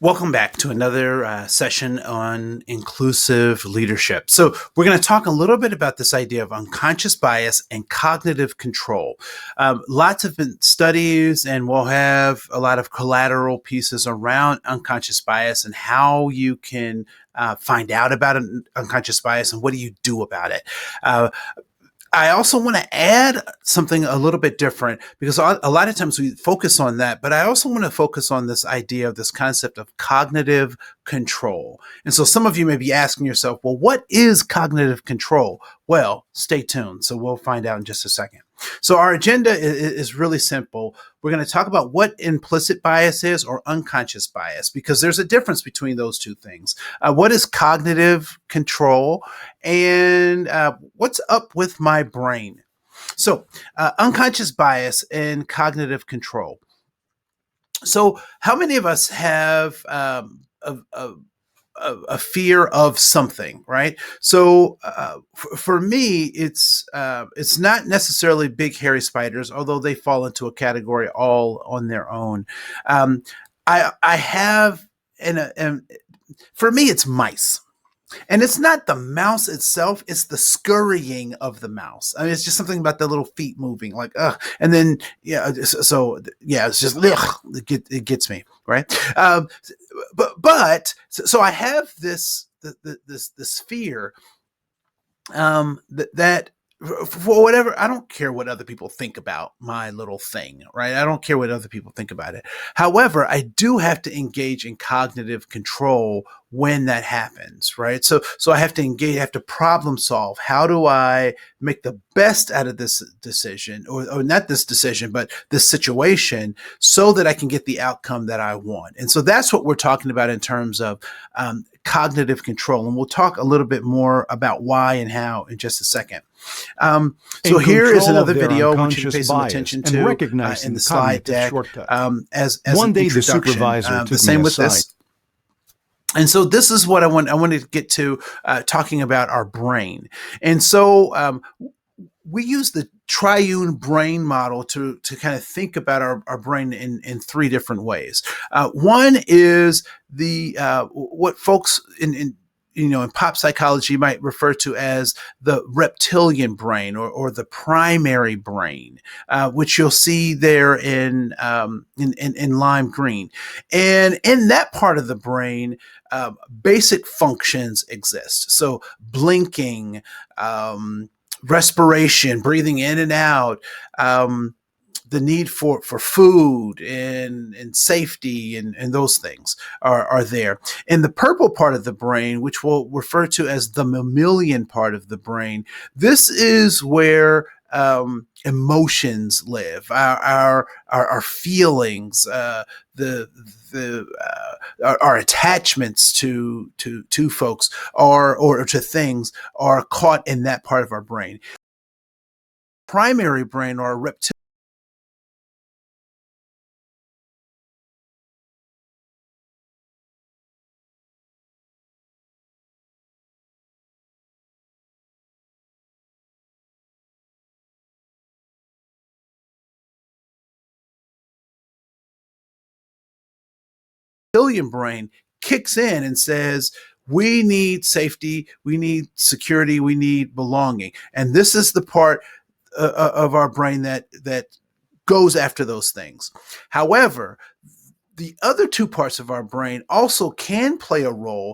Welcome back to another session on inclusive leadership. So, we're going to talk a little bit about this idea of unconscious bias and cognitive control. Lots of studies, and we'll have a lot of collateral pieces around unconscious bias and how you can find out about an unconscious bias and what do you do about it. I also want to add something a little bit different because a lot of times we focus on that, but I also want to focus on this idea of this concept of cognitive control. And so some of you may be asking yourself, well, what is cognitive control? Well, stay tuned. So we'll find out in just a second. So our agenda is really simple. We're going to talk about what implicit bias is or unconscious bias, because there's a difference between those two things. What is cognitive control and what's up with my brain? So unconscious bias and cognitive control. So how many of us have a fear of something, right? So for me, it's not necessarily big hairy spiders, although they fall into a category all on their own. I have, and for me, it's mice. And it's not the mouse itself, it's the scurrying of the mouse. I mean, it's just something about the little feet moving, like, ugh. And then, it's just, ugh, it gets me, right? So I have this fear that for whatever, I don't care what other people think about my little thing, right? I don't care what other people think about it. However, I do have to engage in cognitive control when that happens, right? So I have to engage, I have to problem solve. How do I make the best out of this decision, or not this decision, but this situation, so that I can get the outcome that I want? And so that's what we're talking about in terms of cognitive control. And we'll talk a little bit more about why and how in just a second. So here is another video I want you to pay some attention to in the slide deck. As one day, the supervisor took the same with this. And so this is what I wanted to get to, talking about our brain. And so we use the triune brain model to kind of think about our brain in three different ways. One is the what folks in pop psychology might refer to as the reptilian brain, or the primary brain, which you'll see there in lime green. And in that part of the brain, basic functions exist. So blinking, respiration, breathing in and out, the need for food and safety and those things are there. In the purple part of the brain, which we'll refer to as the mammalian part of the brain, this is where emotions live, our feelings, our attachments to folks or to things are caught in that part of our brain. Primary brain, or reptilian brain kicks in and says, we need safety, we need security, we need belonging. And this is the part of our brain that goes after those things. However, the other two parts of our brain also can play a role